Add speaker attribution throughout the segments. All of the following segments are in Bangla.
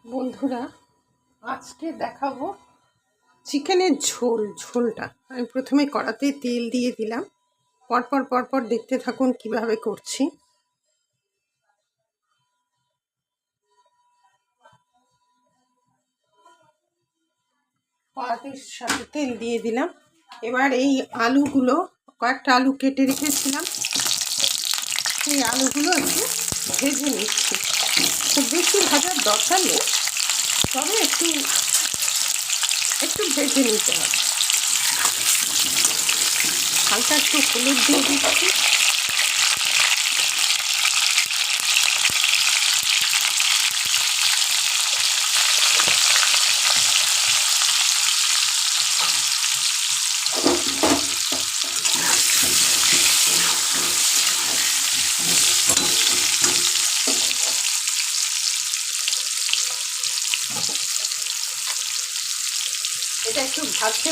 Speaker 1: বন্ধুরা, আজকে দেখাবো চিকেনের ঝোলটা। আমি প্রথমে কড়াতে তেল দিয়ে দিলাম। পরপর দেখতে থাকুন কিভাবে করছি। কড়াতের সাথে তেল দিয়ে দিলাম। এবার এই আলুগুলো, কয়েকটা আলু কেটে রেখেছিলাম, সেই আলুগুলো একটু ভেজে নিচ্ছি। খুব বেশি ভাজার দরকার নেই, তবে একটু ভেজে নিতে হবে। হালকা একটু হলুদ দিয়ে দিচ্ছি। এটা একটু ভাজতে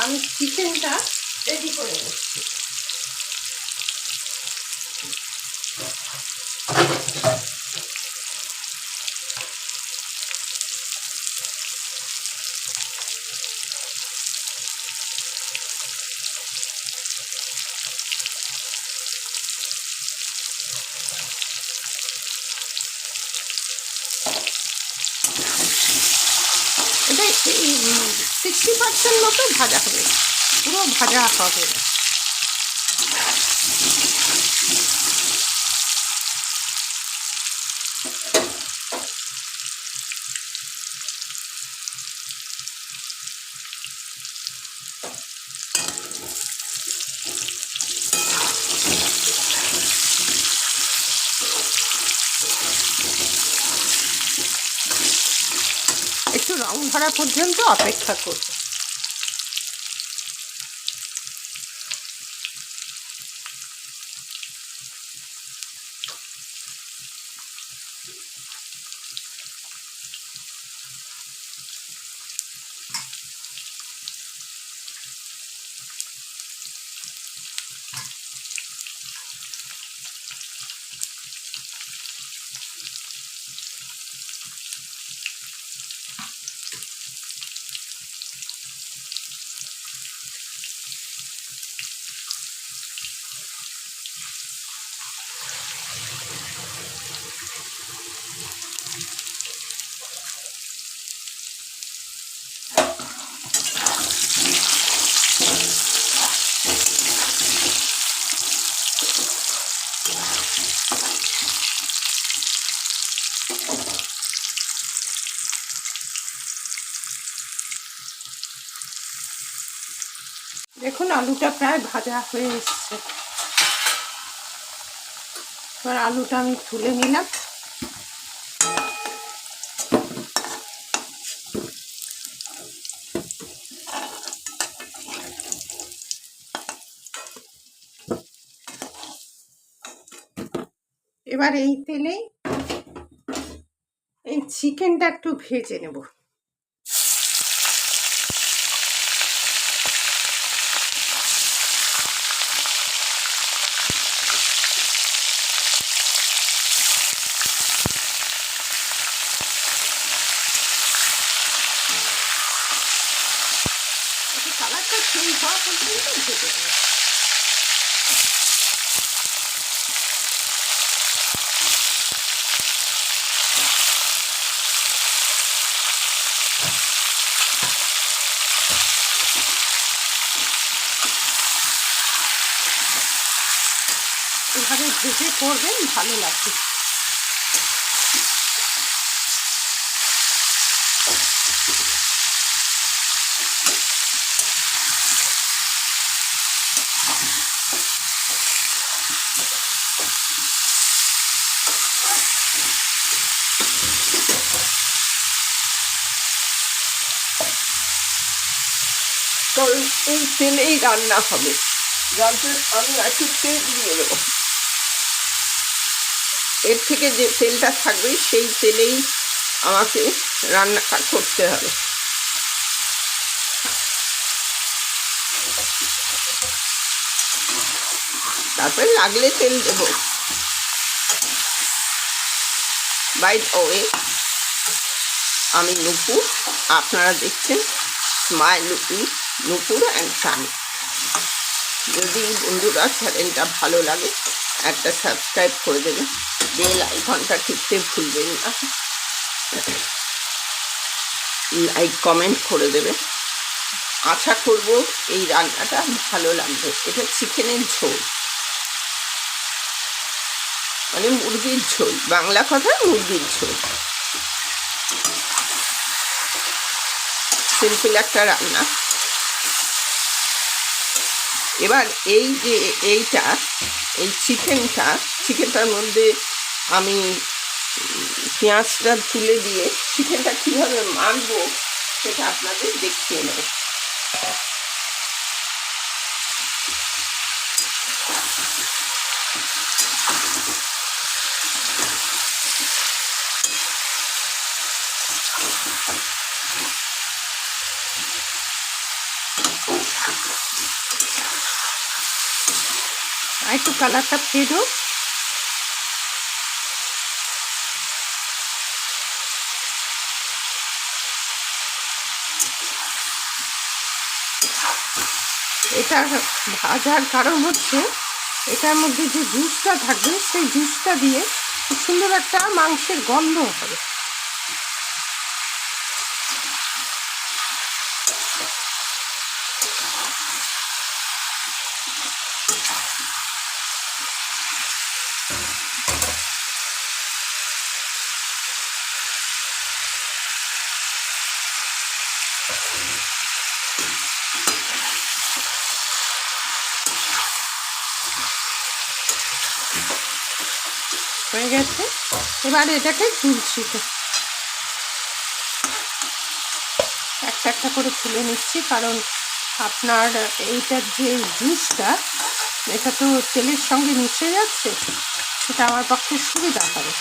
Speaker 1: আমি চিকেনটা রেডি করে নিচ্ছি। এটা 60% মতো ভাজা হবে, পুরো ভাজা হবে না। একটু রং ধরা পর্যন্ত অপেক্ষা করব। দেখুন, আলুটা প্রায় ভাজা হয়ে এসছে। এবার আলুটা আমি তুলে নিলাম। এবার এই তেলেই এই চিকেনটা একটু ভেজে নেব। কালারটা চেঞ্জ হওয়া পর্যন্ত ভেজে নেব। এভাবে ভেজে করবেন, ভালো লাগবে।
Speaker 2: কারণ এই তেলেই রান্না হবে, যাতে আমি একটু তেল দিয়ে দেবো। এর থেকে যে তেলটা থাকবে সেই তেলেই আমাকে রান্নাটা করতে হবে। তারপরে লাগলে তেল দেবো। বাই দ্য ওয়ে, আমি নুপুর, আপনারা দেখছেন smile with Nupur and sunny. যদি বন্ধুরা চ্যানেলটা ভালো লাগে একটা সাবস্ক্রাইব করে দেবেন, বেল আইকনটা টিপতে ভুলবেন না, লাইক কমেন্ট করে দেবেন। আশা করব এই রান্নাটা ভালো লাগবে। এটা চিকেনের ঝোল, মানে মুরগির ঝোল, বাংলা কথা মুরগির ঝোল। সিম্পল একটা রান্না। এবার এই যে এই চিকেনটার মধ্যে আমি পেঁয়াজটা তুলে দিয়ে চিকেনটা কীভাবে মাখবো সেটা আপনাদের দেখিয়ে নেব।
Speaker 1: আর একটু কালারটা ফেড হোক। এটা ভাজার কারণ হচ্ছে এটার মধ্যে যে জুসটা থাকবে সেই জুসটা দিয়ে খুব সুন্দর একটা মাংসের গন্ধ হবে। হয়ে গেছে, এবার এটাকে তুলছি, একটা একটা করে তুলে নিচ্ছি, কারণ আপনার এইটার যে জুসটা এটা তো তেলের সঙ্গে মিশে যাচ্ছে, সেটা আমার পক্ষে সুবিধা হবে।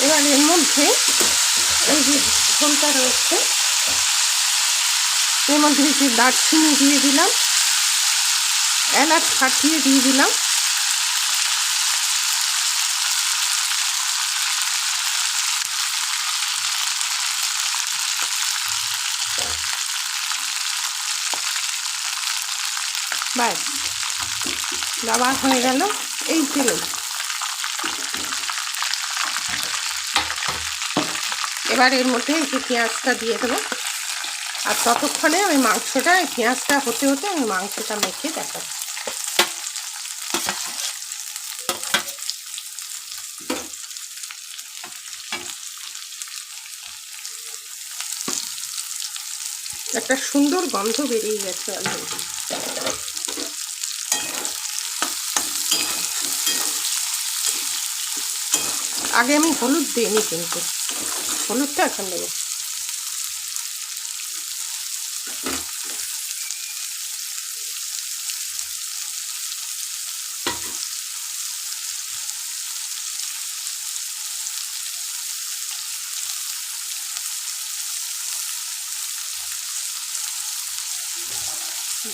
Speaker 1: এবার এর মধ্যে এই যে ঝোলটা রয়েছে এর মধ্যে যে দারচিনি দিয়ে দিলাম, এলাচ ফাটিয়ে দিয়ে দিলাম, ব্যাস দেওয়া হয়ে গেল এই তেলে। এবার এর মধ্যে এই যে পেঁয়াজটা দিয়ে দেবো, আর ততক্ষণে আমি মাংসটা, পেঁয়াজটা হতে হতে আমি মাংসটা মেখে দেখাবো। একটা সুন্দর গন্ধ বেরিয়ে গেছে অলরেডি। আগে আমি হলুদ দিইনি, কিন্তু হলুদটা এখন দেবো।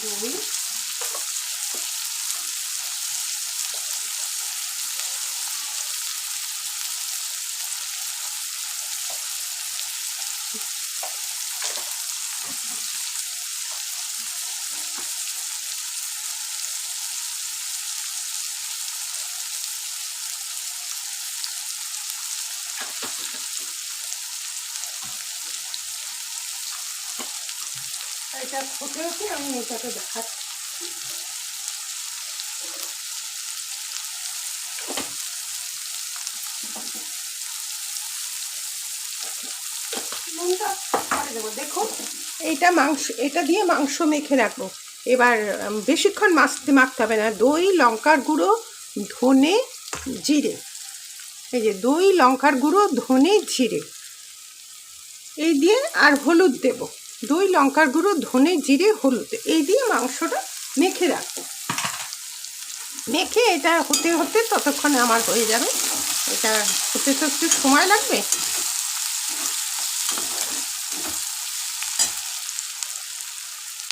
Speaker 1: দই, এটা হতে হতে আমি এটাকে দেখাচ্ছি। দেখো এইটা মাংস, এটা দিয়ে মাংস মেখে রাখবো। এবার বেশিক্ষণ মাখতে হবে না। দই, লঙ্কার গুঁড়ো, ধনে, জিরে, এই যে দই, লঙ্কার গুঁড়ো, ধনে, জিরে এই দিয়ে, আর হলুদ দেব, দই, লঙ্কার গুঁড়ো, ধনে, জিরে, হলুদ এই দিয়ে মাংসটা মেখে রাখবো। মেখে এটা হতে হতে ততক্ষণে আমার হয়ে যাবে। এটা হতে তো একটু সময় লাগবে।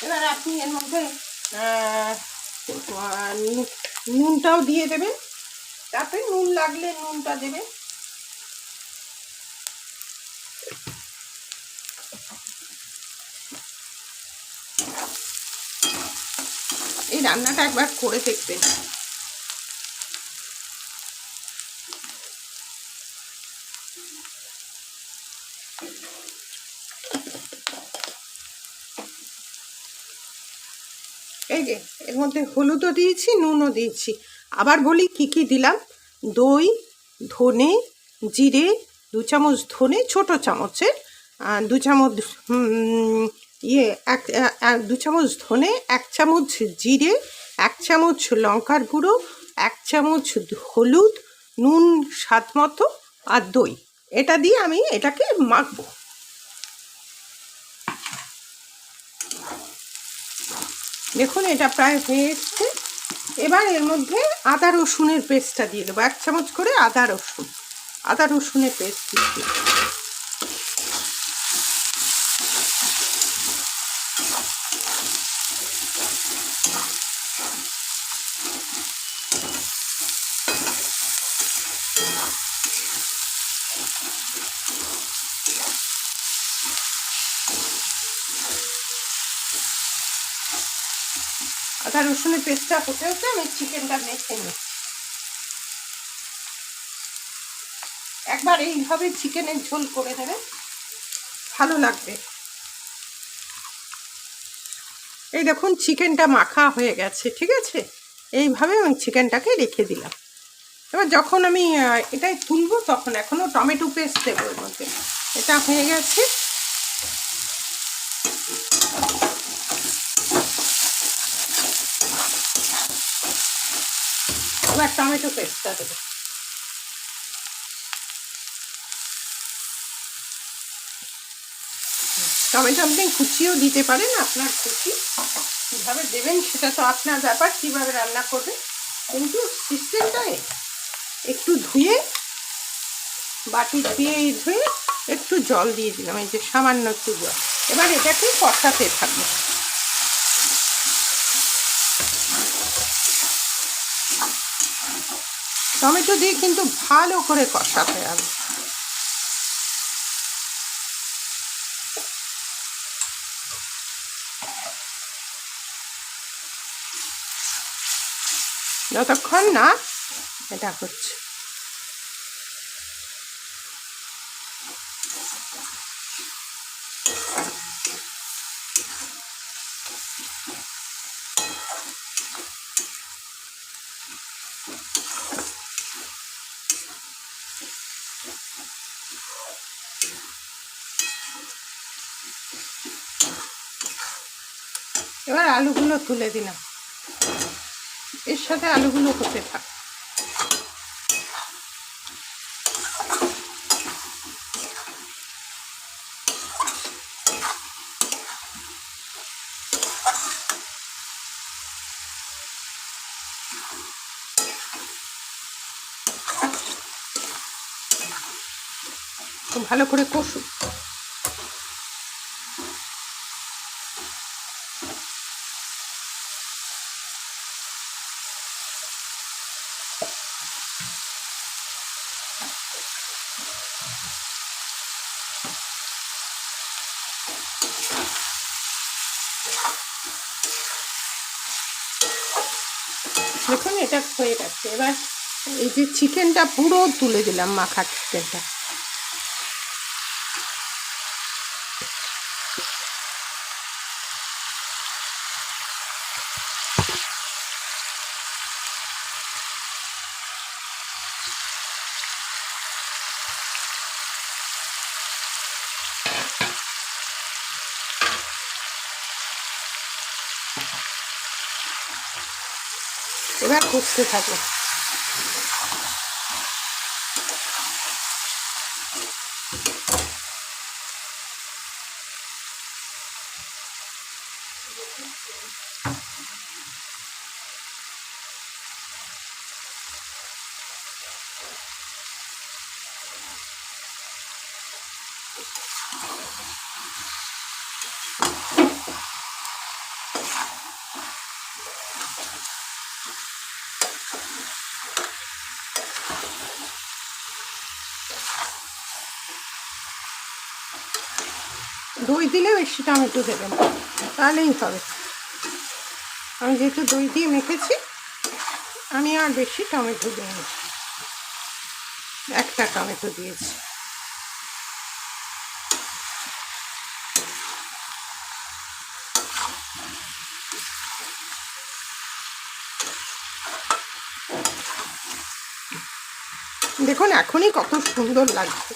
Speaker 1: এবার আপনি এর মধ্যে নুনটাও দিয়ে দেবেন, তারপরে নুন লাগলে নুনটা দেবেন। এই রান্নাটা একবার করে দেখবেন। এই যে এর মধ্যে হলুদও দিয়েছি, নুনও দিয়েছি। আবার বলি কি কি দিলাম। দই, ধনে, জিরে, 2 চামচ ধনে ছোটো চামচের, 2 চামচ ইয়ে 2 চামচ ধনে, 1 চামচ জিরে, 1 চামচ লঙ্কার গুঁড়ো, 1 চামচ হলুদ, নুন স্বাদ মতো, আর দই। এটা দিয়ে আমি এটাকে মাখবো। দেখুন এটা প্রায় হয়ে এসছে। এবার এর মধ্যে আদা রসুনের পেস্টটা দিয়ে দেবো, 1 চামচ করে আদা রসুনের পেস্ট দিচ্ছি। আদা রসুনের পেস্টটা হতে হতে আমি চিকেনটা মেখে নিই। একবার এইভাবে চিকেনের ঝোল করে দেবে, ভালো লাগবে। এই দেখুন চিকেনটা মাখা হয়ে গেছে, ঠিক আছে। এইভাবে আমি চিকেনটাকে রেখে দিলাম। এবার যখন আমি এটাই তুলবো তখন এখনও টমেটো পেস্ট দেবো এর মধ্যে। এটা হয়ে গেছে। এবার টমেটো পেস্টটা দেবো। টমেটো আপনি কুচিও দিতে পারেন, আপনার খুশি। কীভাবে দেবেন সেটা তো আপনার ব্যাপার, কীভাবে রান্না করবেন। কিন্তু সিস্টেমটা একটু ধুয়ে, বাটি ধুয়ে একটু জল দিয়ে দিলাম, এই যে সামান্য একটু জল। এবার এটাকে কষাতে থাকবো। টমেটো দিয়ে কিন্তু ভালো করে কষাতে হবে। যতক্ষণ না এটা হচ্ছে। এবার আলুগুলো তুলে দিলাম, এর সাথে আলুগুলো হতে থাক। খুব ভালো করে কষুক। দেখুন এটা হয়ে গেছে। এবার এই যে চিকেনটা পুরো তুলে দিলাম, মাখা চিকেনটা। এবার কষতে থাকো। দই দিলে বেশি টমেটো দেবেন, তাহলেই হবে। আমি যেহেতু দই দিয়ে মেখেছি, আমি আর বেশি টমেটো দিইনি, একটা টমেটো দিয়েছি। দেখুন এখনই কত সুন্দর লাগছে।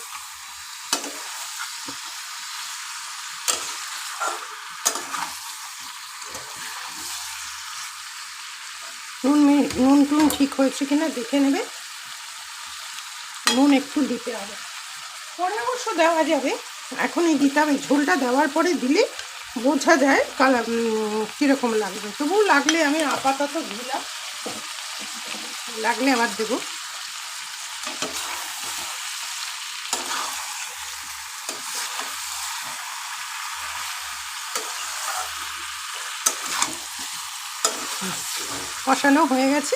Speaker 1: নুন টুন ঠিক হয়েছে কিনা দেখে নেবে। নুন একটু দিতে হবে, পরে অবশ্য দেওয়া যাবে, এখনই দিতে হবে। ঝোলটা দেওয়ার পরে দিলে বোঝা যায় কালার কীরকম লাগবে। তবু লাগলে আমি আপাতত দিলাম, লাগলে আবার দেবো। কষানো হয়ে গেছে,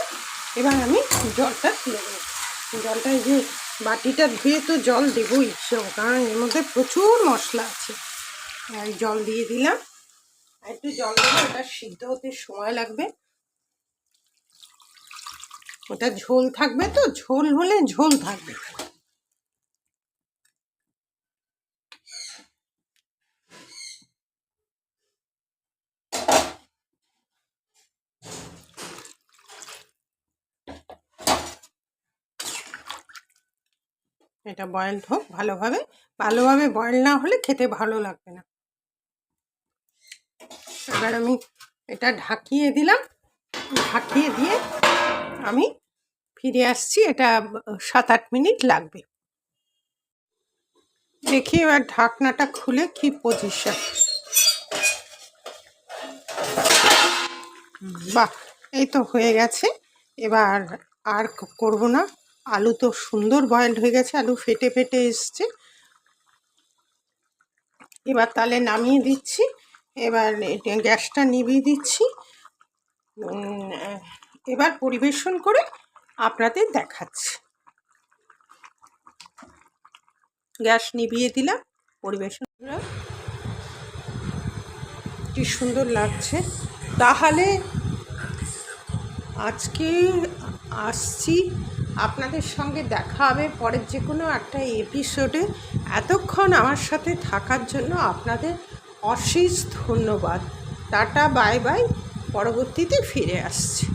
Speaker 1: এবার আমি জলটা তুলে দেবো। জলটা যে বাটিটা ধুয়ে তো জল দেবোই, কারণ এর মধ্যে প্রচুর মশলা আছে। আর জল দিয়ে দিলাম, একটু জল দেবো, ওটা সিদ্ধ হতে সময় লাগবে। ওটা ঝোল থাকবে, তো ঝোল হলে ঝোল থাকবে। এটা বয়েলড হোক ভালোভাবে, ভালোভাবে বয়েল না হলে খেতে ভালো লাগবে না। এবার আমি এটা ঢাকিয়ে দিলাম, ঢাকিয়ে দিয়ে আমি ফিরে আসছি। এটা 7-8 মিনিট লাগবে। দেখি এবার ঢাকনাটা খুলে কি পজিশন। বাহ, এই তো হয়ে গেছে। এবার আর করব না। আলু তো সুন্দর বয়েলড হয়ে গেছে, আলু ফেটে ফেটে এসছে। এবার তাহলে নামিয়ে দিচ্ছি। এবার গ্যাসটা নিভিয়ে দিচ্ছি। এবার পরিবেশন করে আপনাদের দেখাচ্ছি। গ্যাস নিভিয়ে দিলাম, পরিবেশন করলাম। কি সুন্দর লাগছে। তাহলে আজকে আসছি, আপনাদের সঙ্গে দেখা হবে পরের যে কোনো একটা এপিসোডে। এতক্ষণ আমার সাথে থাকার জন্য আপনাদের অশেষ ধন্যবাদ। টাটা, বাই বাই, পরবর্তীতে ফিরে আসছি।